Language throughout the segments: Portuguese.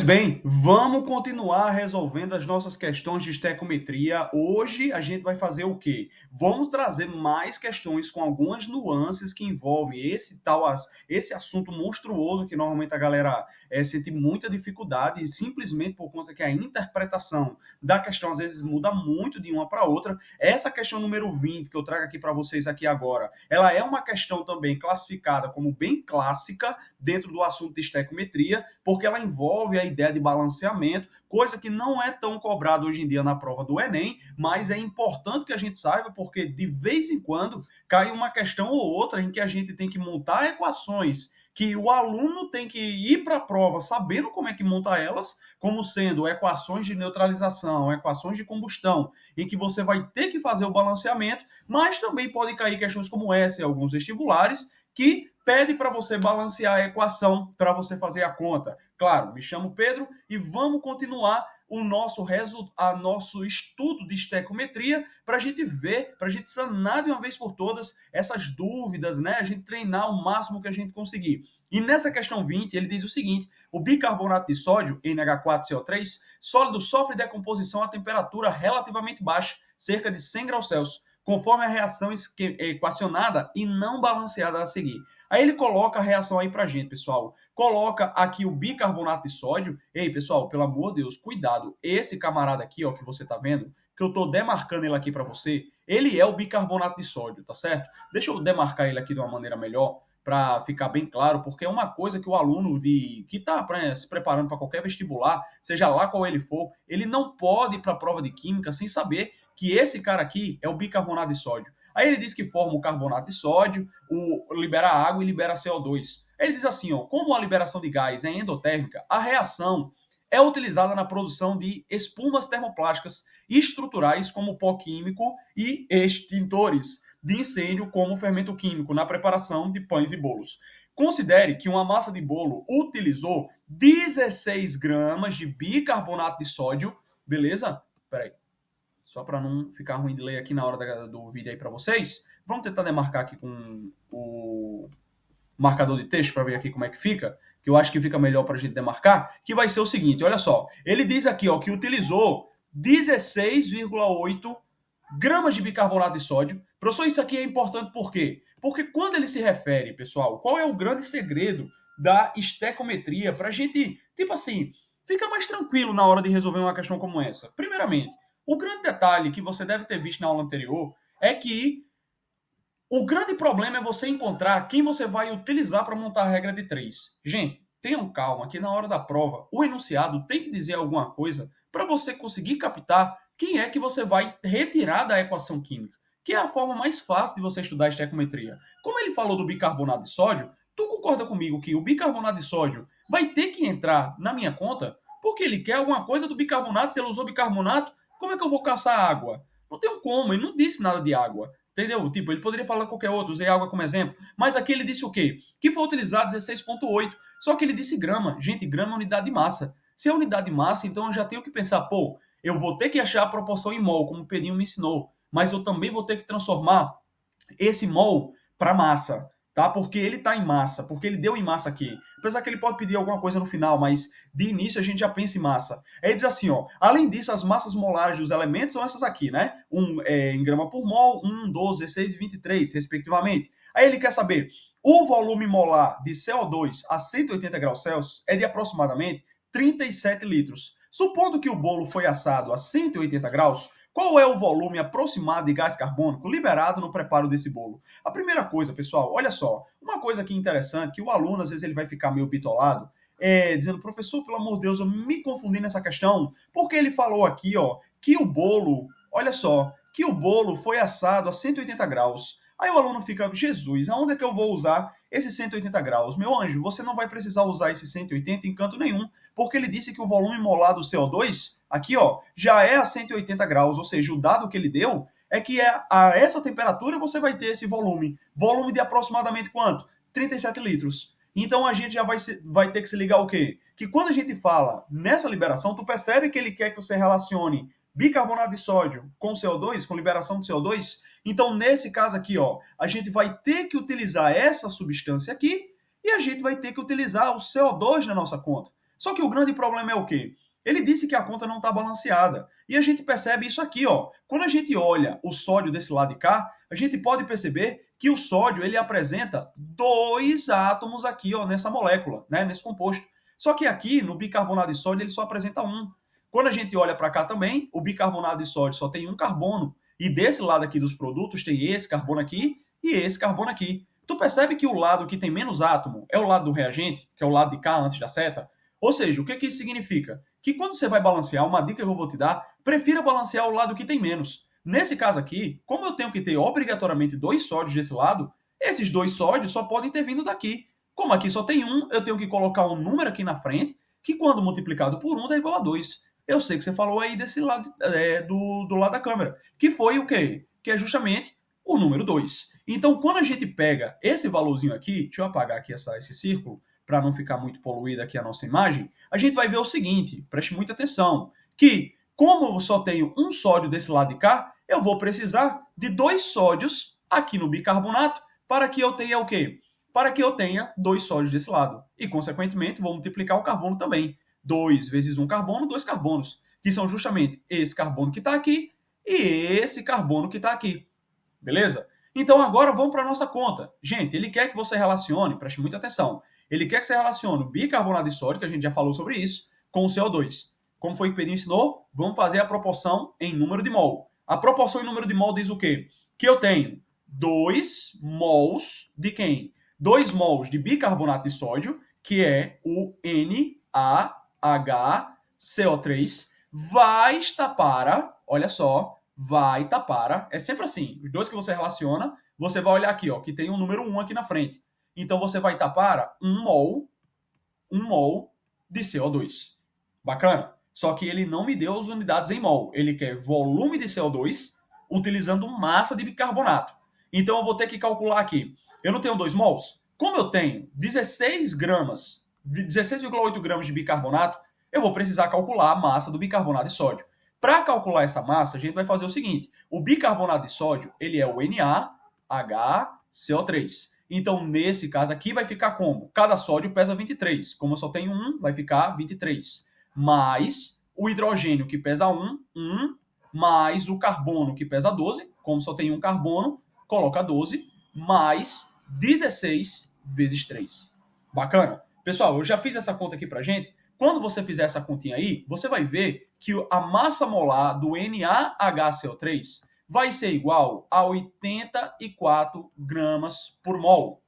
bem, vamos continuar resolvendo as nossas questões de estequiometria. Hoje a gente vai fazer o quê? Vamos trazer mais questões com algumas nuances que envolvem esse assunto monstruoso que normalmente a galera sente muita dificuldade, simplesmente por conta que a interpretação da questão às vezes muda muito de uma para outra. Essa questão número 20 que eu trago aqui para vocês aqui agora, ela é uma questão também classificada como bem clássica dentro do assunto de estequiometria, porque ela envolve a ideia de balanceamento, coisa que não é tão cobrada hoje em dia na prova do Enem, mas é importante que a gente saiba, porque de vez em quando cai uma questão ou outra em que a gente tem que montar equações que o aluno tem que ir para a prova sabendo como é que monta elas, como sendo equações de neutralização, equações de combustão, em que você vai ter que fazer o balanceamento, mas também pode cair questões como essa em alguns vestibulares, que pede para você balancear a equação para você fazer a conta. Claro, me chamo Pedro e vamos continuar o nosso estudo de estequiometria para a gente ver, para a gente sanar de uma vez por todas essas dúvidas, né? A gente treinar o máximo que a gente conseguir. E nessa questão 20, ele diz o seguinte: o bicarbonato de sódio, NH4CO3, sólido sofre decomposição a temperatura relativamente baixa, cerca de 100 graus Celsius, conforme a reação equacionada e não balanceada a seguir. Aí ele coloca a reação aí pra gente, pessoal. Coloca aqui o bicarbonato de sódio. Ei, pessoal, pelo amor de Deus, cuidado. Esse camarada aqui, ó, que você tá vendo, que eu tô demarcando ele aqui para você, ele é o bicarbonato de sódio, tá certo? Deixa eu demarcar ele aqui de uma maneira melhor para ficar bem claro, porque é uma coisa que o aluno que está se preparando para qualquer vestibular, seja lá qual ele for, ele não pode ir para a prova de química sem saber que esse cara aqui é o bicarbonato de sódio. Aí ele diz que forma o carbonato de sódio, libera água e libera CO2. Ele diz assim, ó, como a liberação de gás é endotérmica, a reação é utilizada na produção de espumas termoplásticas estruturais como pó químico e extintores de incêndio como fermento químico na preparação de pães e bolos. Considere que uma massa de bolo utilizou 16 gramas de bicarbonato de sódio, beleza? Peraí. Só para não ficar ruim de ler aqui na hora do vídeo aí para vocês, vamos tentar demarcar aqui com o marcador de texto para ver aqui como é que fica, que eu acho que fica melhor para a gente demarcar, que vai ser o seguinte, olha só, ele diz aqui ó, que utilizou 16,8 gramas de bicarbonato de sódio. Professor, isso aqui é importante por quê? Porque quando ele se refere, pessoal, qual é o grande segredo da estequiometria para a gente, tipo assim, fica mais tranquilo na hora de resolver uma questão como essa? Primeiramente, o grande detalhe que você deve ter visto na aula anterior é que o grande problema é você encontrar quem você vai utilizar para montar a regra de 3. Gente, tenham calma que na hora da prova o enunciado tem que dizer alguma coisa para você conseguir captar quem é que você vai retirar da equação química, que é a forma mais fácil de você estudar a estequiometria. Como ele falou do bicarbonato de sódio, tu concorda comigo que o bicarbonato de sódio vai ter que entrar na minha conta porque ele quer alguma coisa do bicarbonato? Se ele usou bicarbonato, como é que eu vou caçar água? Não tem como, ele não disse nada de água. Entendeu? Tipo, ele poderia falar qualquer outro, usei água como exemplo. Mas aqui ele disse o quê? Que foi utilizado 16,8. Só que ele disse grama. Gente, grama é unidade de massa. Se é unidade de massa, então eu já tenho que pensar, pô, eu vou ter que achar a proporção em mol, como o Pedrinho me ensinou. Mas eu também vou ter que transformar esse mol para massa, tá? Porque ele está em massa, porque ele deu em massa aqui. Apesar que ele pode pedir alguma coisa no final, mas de início a gente já pensa em massa. Aí diz assim, ó, além disso, as massas molares dos elementos são essas aqui, né? Em grama por mol, 1, 12, 16 e 23, respectivamente. Aí ele quer saber, o volume molar de CO2 a 180 graus Celsius é de aproximadamente 37 litros. Supondo que o bolo foi assado a 180 graus, qual é o volume aproximado de gás carbônico liberado no preparo desse bolo? A primeira coisa, pessoal, olha só, uma coisa aqui interessante, que o aluno, às vezes, ele vai ficar meio bitolado, dizendo, professor, pelo amor de Deus, eu me confundi nessa questão, porque ele falou aqui, ó, que o bolo, olha só, que o bolo foi assado a 180 graus. Aí o aluno fica, Jesus, aonde é que eu vou usar esses 180 graus? Meu anjo, você não vai precisar usar esse 180 em canto nenhum, porque ele disse que o volume molar do CO2, aqui ó, já é a 180 graus, ou seja, o dado que ele deu é que a essa temperatura você vai ter esse volume. Volume de aproximadamente quanto? 37 litros. Então a gente já vai ter que se ligar o quê? Que quando a gente fala nessa liberação, tu percebe que ele quer que você relacione bicarbonato de sódio com CO2, com liberação de CO2. Então, nesse caso aqui, ó, a gente vai ter que utilizar essa substância aqui e a gente vai ter que utilizar o CO2 na nossa conta. Só que o grande problema é o quê? Ele disse que a conta não está balanceada. E a gente percebe isso aqui, ó. Quando a gente olha o sódio desse lado de cá, a gente pode perceber que o sódio ele apresenta 2 átomos aqui, ó, nessa molécula, né, nesse composto. Só que aqui no bicarbonato de sódio ele só apresenta 1. Quando a gente olha para cá também, o bicarbonato de sódio só tem 1 carbono. E desse lado aqui dos produtos tem esse carbono aqui e esse carbono aqui. Tu percebe que o lado que tem menos átomo é o lado do reagente, que é o lado de cá antes da seta? Ou seja, o que isso significa? Que quando você vai balancear, uma dica que eu vou te dar, prefira balancear o lado que tem menos. Nesse caso aqui, como eu tenho que ter obrigatoriamente 2 sódios desse lado, esses 2 sódios só podem ter vindo daqui. Como aqui só tem 1, eu tenho que colocar um número aqui na frente, que quando multiplicado por 1 dá igual a 2. Eu sei que você falou aí desse lado, do lado da câmera, que foi o quê? Que é justamente o número 2. Então, quando a gente pega esse valorzinho aqui, deixa eu apagar aqui esse círculo, para não ficar muito poluída aqui a nossa imagem, a gente vai ver o seguinte, preste muita atenção, que como eu só tenho um sódio desse lado de cá, eu vou precisar de 2 sódios aqui no bicarbonato para que eu tenha o quê? Para que eu tenha 2 sódios desse lado. E, consequentemente, vou multiplicar o carbono também. 2 vezes 1 carbono, 2 carbonos, que são justamente esse carbono que está aqui e esse carbono que está aqui. Beleza? Então, agora vamos para a nossa conta. Gente, ele quer que você relacione, preste muita atenção, ele quer que você relacione o bicarbonato de sódio, que a gente já falou sobre isso, com o CO2. Como foi que o Pedrinho ensinou? Vamos fazer a proporção em número de mol. A proporção em número de mol diz o quê? Que eu tenho 2 mols de quem? 2 mols de bicarbonato de sódio, que é o NaHCO3, vai estar para, olha só, vai estar para, é sempre assim, os dois que você relaciona, você vai olhar aqui, ó, que tem um número 1 aqui na frente. Então você vai estar para 1 mol de CO2. Bacana? Só que ele não me deu as unidades em mol. Ele quer volume de CO2 utilizando massa de bicarbonato. Então eu vou ter que calcular aqui. Eu não tenho 2 mols? Como eu tenho 16 gramas, 16,8 gramas de bicarbonato, eu vou precisar calcular a massa do bicarbonato de sódio. Para calcular essa massa, a gente vai fazer o seguinte. O bicarbonato de sódio, ele é o NaHCO3. Então, nesse caso aqui, vai ficar como? Cada sódio pesa 23. Como eu só tenho 1, vai ficar 23. Mais o hidrogênio, que pesa 1, mais o carbono, que pesa 12. Como só tem um carbono, coloca 12, mais 16 vezes 3. Bacana? Pessoal, eu já fiz essa conta aqui pra gente. Quando você fizer essa continha aí, você vai ver que a massa molar do NaHCO3 vai ser igual a 84 gramas por mol.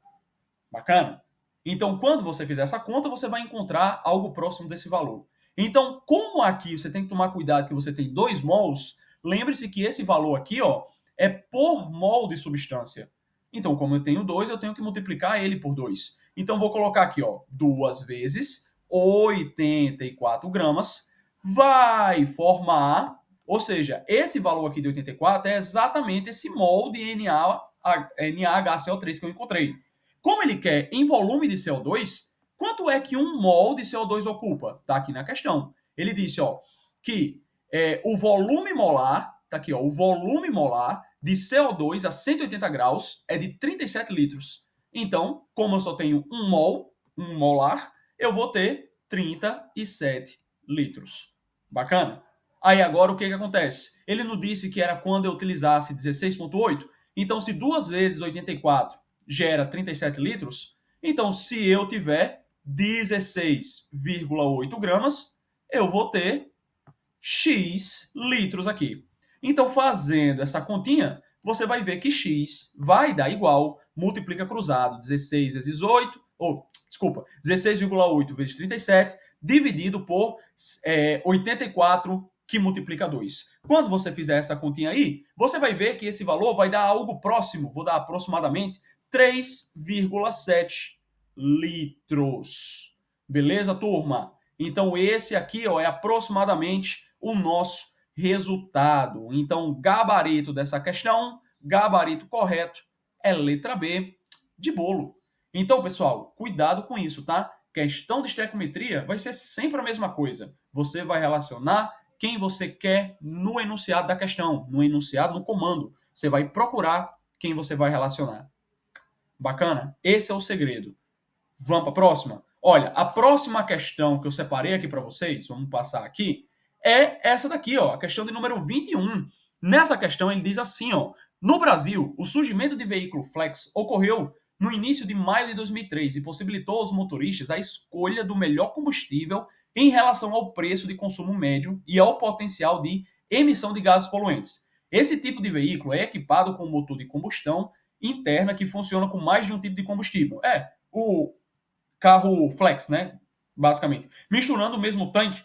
Bacana? Então, quando você fizer essa conta, você vai encontrar algo próximo desse valor. Então, como aqui você tem que tomar cuidado que você tem 2 mols, lembre-se que esse valor aqui, ó, é por mol de substância. Então, como eu tenho 2, eu tenho que multiplicar ele por 2. Então, vou colocar aqui, ó, 2 vezes 84 gramas vai formar, ou seja, esse valor aqui de 84 é exatamente esse mol de NaHCO3 que eu encontrei. Como ele quer em volume de CO2, quanto é que 1 mol de CO2 ocupa? Está aqui na questão. Ele disse, ó, que o volume molar, tá aqui, ó, o volume molar de CO2 a 180 graus é de 37 litros. Então, como eu só tenho 1 mol, 1 molar, eu vou ter 37 litros. Bacana? Aí agora o que acontece? Ele não disse que era quando eu utilizasse 16,8? Então, se 2 vezes 84 gera 37 litros, então se eu tiver 16,8 gramas, eu vou ter X litros aqui. Então, fazendo essa continha, você vai ver que X vai dar igual, multiplica cruzado, 16 vezes 8, 16,8 vezes 37, dividido por 84, que multiplica 2. Quando você fizer essa continha aí, você vai ver que esse valor vai dar algo próximo, vou dar aproximadamente 3,7 litros. Beleza, turma? Então, esse aqui, ó, é aproximadamente o nosso resultado. Então, gabarito dessa questão, gabarito correto, é letra B de bolo. Então, pessoal, cuidado com isso, tá? Questão de estequiometria vai ser sempre a mesma coisa. Você vai relacionar quem você quer no enunciado da questão, no enunciado, no comando. Você vai procurar quem você vai relacionar. Bacana? Esse é o segredo. Vamos para a próxima? Olha, a próxima questão que eu separei aqui para vocês, vamos passar aqui, é essa daqui, ó, a questão de número 21. Nessa questão ele diz assim, ó, no Brasil, o surgimento de veículo flex ocorreu no início de maio de 2003 e possibilitou aos motoristas a escolha do melhor combustível em relação ao preço de consumo médio e ao potencial de emissão de gases poluentes. Esse tipo de veículo é equipado com motor de combustão interna que funciona com mais de um tipo de combustível. O carro flex, né? Basicamente. Misturando o mesmo tanque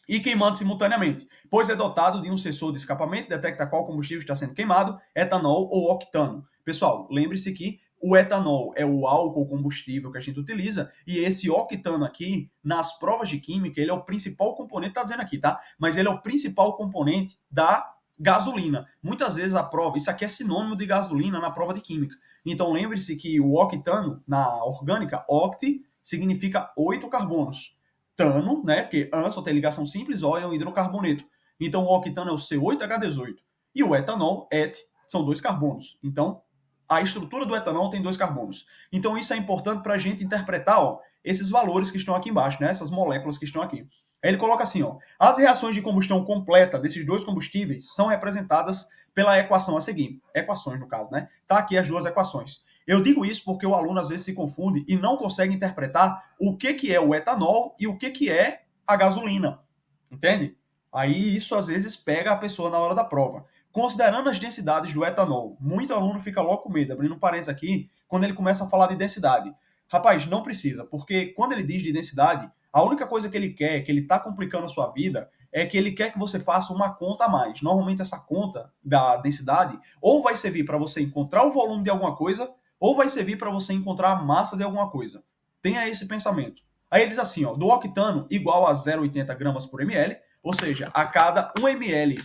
e queimando simultaneamente, pois é dotado de um sensor de escapamento, detecta qual combustível está sendo queimado, etanol ou octano. Pessoal, lembre-se que o etanol é o álcool combustível que a gente utiliza, e esse octano aqui, nas provas de química, ele é o principal componente, tá dizendo aqui, tá? Mas ele é o principal componente da gasolina. Muitas vezes a prova, isso aqui é sinônimo de gasolina na prova de química. Então lembre-se que o octano, na orgânica, oct significa 8 carbonos. Tano, né? Porque an só tem ligação simples, O é um hidrocarboneto. Então o octano é o C8H18. E o etanol, et, são 2 carbonos. Então a estrutura do etanol tem 2 carbonos. Então isso é importante para a gente interpretar, ó, esses valores que estão aqui embaixo, né? Essas moléculas que estão aqui. Aí ele coloca assim, ó, as reações de combustão completa desses dois combustíveis são representadas pela equação a seguir. Equações, no caso, né? Tá aqui as duas equações. Eu digo isso porque o aluno às vezes se confunde e não consegue interpretar o que é o etanol e o que é a gasolina. Entende? Aí isso às vezes pega a pessoa na hora da prova. Considerando as densidades do etanol, muito aluno fica logo com medo, abrindo um parênteses aqui, quando ele começa a falar de densidade. Rapaz, não precisa, porque quando ele diz de densidade, a única coisa que ele quer, que ele está complicando a sua vida, é que ele quer que você faça uma conta a mais. Normalmente essa conta da densidade ou vai servir para você encontrar o volume de alguma coisa, ou vai servir para você encontrar a massa de alguma coisa. Tenha esse pensamento. Aí ele diz assim, ó, do octano igual a 0,80 gramas por ml, ou seja, a cada 1 ml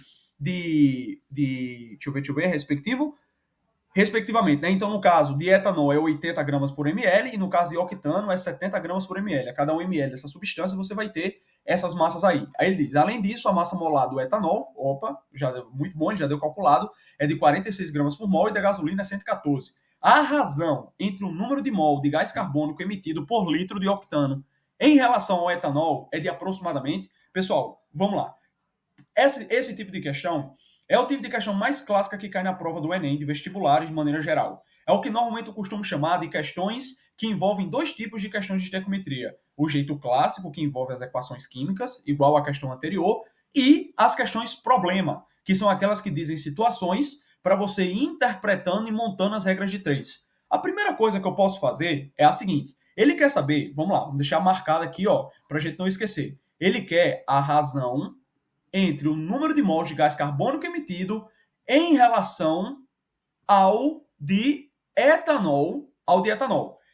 deixa eu ver, respectivamente, né? Então, no caso de etanol é 80 gramas por ml e no caso de octano é 70 gramas por ml. A cada 1 ml dessa substância você vai ter essas massas aí. Aí ele diz, além disso, a massa molar do etanol, já deu, muito bom, já deu calculado, é de 46 gramas por mol e da gasolina é 114. A razão entre o número de mol de gás carbônico emitido por litro de octano em relação ao etanol é de aproximadamente... Pessoal, vamos lá. Esse tipo de questão é o tipo de questão mais clássica que cai na prova do Enem, de vestibulares de maneira geral. É o que normalmente eu costumo chamar de questões que envolvem dois tipos de questões de estequiometria. O jeito clássico, que envolve as equações químicas, igual à questão anterior, e as questões problema, que são aquelas que dizem situações para você ir interpretando e montando as regras de três. A primeira coisa que eu posso fazer é a seguinte. Ele quer saber, vamos lá, vamos deixar marcado aqui, ó, para a gente não esquecer. Ele quer a razão entre o número de mols de gás carbônico emitido em relação ao de etanol,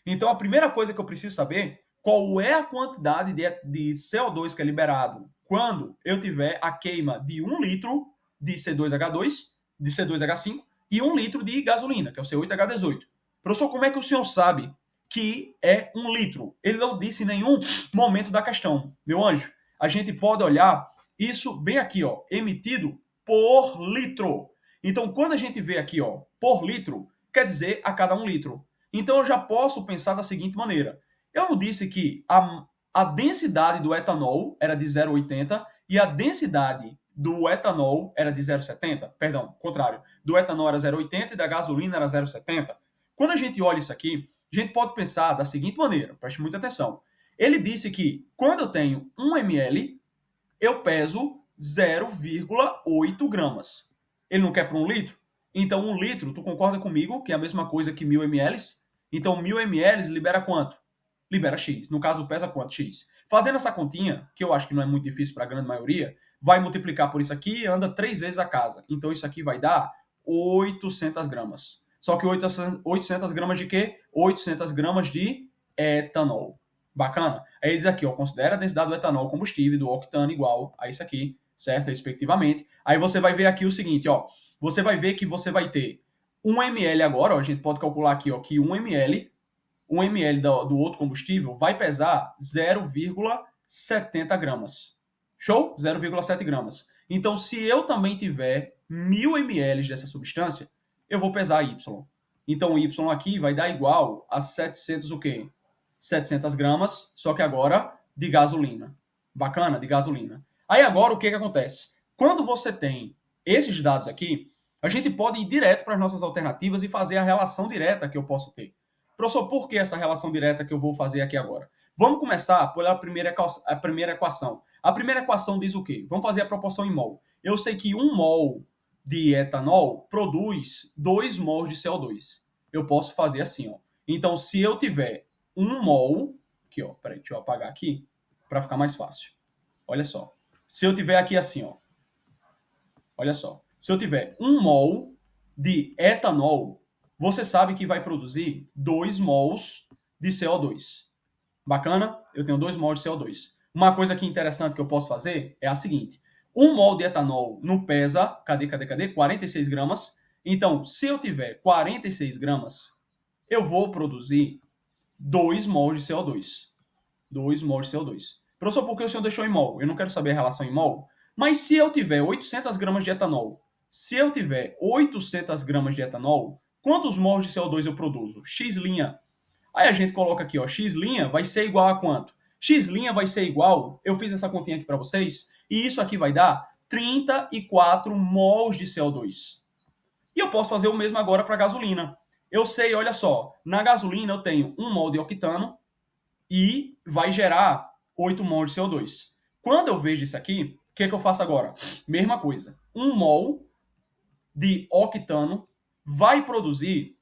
Então, a primeira coisa que eu preciso saber, qual é a quantidade de CO2 que é liberado quando eu tiver a queima de 1 litro de C2H2, de C2H5, e 1 litro de gasolina, que é o C8H18. Professor, como é que o senhor sabe que é 1 litro? Ele não disse em nenhum momento da questão. Meu anjo, a gente pode olhar isso bem aqui, ó, emitido por litro. Então, quando a gente vê aqui, ó, por litro, quer dizer a cada 1 litro. Então, eu já posso pensar da seguinte maneira. Eu não disse que a densidade do etanol era de 0,80 e a densidade do etanol era de 0,70? Perdão, contrário. Do etanol era 0,80 e da gasolina era 0,70. Quando a gente olha isso aqui, a gente pode pensar da seguinte maneira, preste muita atenção. Ele disse que quando eu tenho 1 ml, eu peso 0,8 gramas. Ele não quer para 1 litro? Então 1 litro, tu concorda comigo que é a mesma coisa que 1000 ml? Então 1000 ml libera quanto? Libera X. No caso, pesa quanto? X. Fazendo essa continha, que eu acho que não é muito difícil para a grande maioria, vai multiplicar por isso aqui e anda 3 vezes a casa. Então isso aqui vai dar 800 gramas. Só que 800 gramas de quê? 800 gramas de etanol. Bacana? Aí ele diz aqui, ó, considera a densidade do etanol combustível do octano igual a isso aqui, certo? Respectivamente. Aí você vai ver aqui o seguinte, ó, você vai ver que você vai ter 1 ml agora, ó, a gente pode calcular aqui, ó, que 1 ml do outro combustível vai pesar 0,70 gramas. Show? 0,7 gramas. Então, se eu também tiver 1000 ml dessa substância, eu vou pesar Y. Então, Y aqui vai dar igual a 700 o quê? 700 gramas, só que agora de gasolina. Bacana? De gasolina. Aí agora o que acontece? Quando você tem esses dados aqui, a gente pode ir direto para as nossas alternativas e fazer a relação direta que eu posso ter. Professor, por que essa relação direta que eu vou fazer aqui agora? Vamos começar pela primeira equação. A primeira equação diz o quê? Vamos fazer a proporção em mol. Eu sei que 1 mol de etanol produz 2 mols de CO2. Eu posso fazer assim, ó. Então, se eu tiver 1 mol... Aqui, ó. Peraí, deixa eu apagar aqui para ficar mais fácil. Olha só. Se eu tiver aqui assim, ó. Olha só. Se eu tiver 1 mol de etanol, você sabe que vai produzir 2 mols de CO2. Bacana? Eu tenho 2 mols de CO2. Uma coisa aqui interessante que eu posso fazer é a seguinte. 1 mol de etanol não pesa... Cadê? 46 gramas. Então, se eu tiver 46 gramas, eu vou produzir 2 mols de CO2. 2 mols de CO2. Professor, por que o senhor deixou em mol? Eu não quero saber a relação em mol. Mas se eu tiver 800 gramas de etanol, quantos mols de CO2 eu produzo? X'. Aí a gente coloca aqui, ó, X' vai ser igual a quanto? X' vai ser igual, eu fiz essa continha aqui para vocês, e isso aqui vai dar 34 mols de CO2. E eu posso fazer o mesmo agora para gasolina. Eu sei, olha só, na gasolina eu tenho 1 mol de octano e vai gerar 8 mols de CO2. Quando eu vejo isso aqui, o que eu faço agora? Mesma coisa. 1 mol de octano vai produzir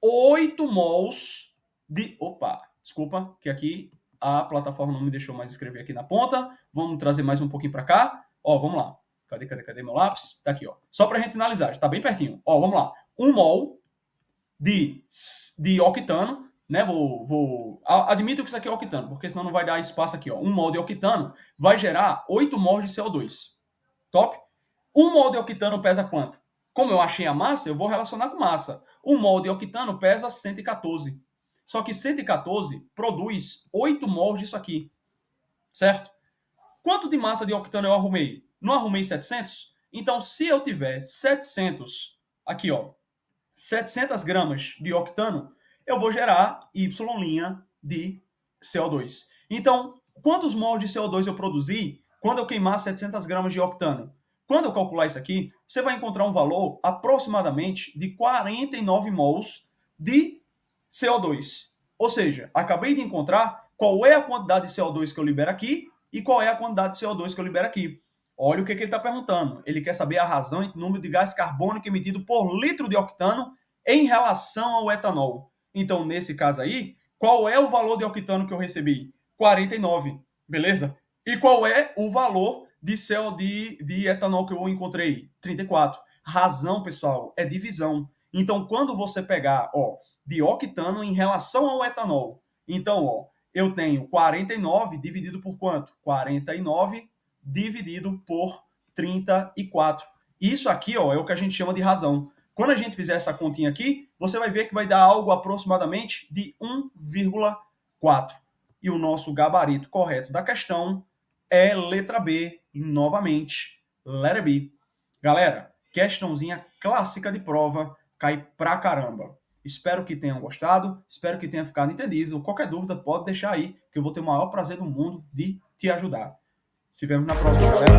8 mols de... Opa, desculpa, que aqui a plataforma não me deixou mais escrever aqui na ponta. Vamos trazer mais um pouquinho para cá. Ó, vamos lá. Cadê meu lápis? Tá aqui, ó. Só para a gente finalizar, está bem pertinho. Ó, vamos lá. 1 mol de octano, né? Admito que isso aqui é octano, porque senão não vai dar espaço aqui, ó. 1 mol de octano vai gerar 8 mols de CO2. Top? 1 mol de octano pesa quanto? Como eu achei a massa, eu vou relacionar com massa. 1 mol de octano pesa 114. Só que 114 produz 8 mols disso aqui. Certo? Quanto de massa de octano eu arrumei? Não arrumei 700? Então, se eu tiver 700, aqui ó, 700 gramas de octano, eu vou gerar Y' de CO2. Então, quantos mols de CO2 eu produzi quando eu queimar 700 gramas de octano? Quando eu calcular isso aqui, você vai encontrar um valor aproximadamente de 49 mols de CO2. Ou seja, acabei de encontrar qual é a quantidade de CO2 que eu libero aqui e qual é a quantidade de CO2 que eu libero aqui. Olha o que ele está perguntando. Ele quer saber a razão entre o número de gás carbônico emitido por litro de octano em relação ao etanol. Então, nesse caso aí, qual é o valor de octano que eu recebi? 49, beleza? E qual é o valor de etanol que eu encontrei? 34. Razão, pessoal, é divisão. Então, quando você pegar, ó, de octano em relação ao etanol, então, ó, eu tenho 49 dividido por quanto? 49 dividido por 34. Isso aqui, ó, é o que a gente chama de razão. Quando a gente fizer essa continha aqui, você vai ver que vai dar algo aproximadamente de 1,4. E o nosso gabarito correto da questão é letra B, novamente, letter B. Galera, questãozinha clássica de prova, cai pra caramba. Espero que tenham gostado, espero que tenha ficado entendido. Qualquer dúvida, pode deixar aí, que eu vou ter o maior prazer do mundo de te ajudar. Se vemos na próxima, galera.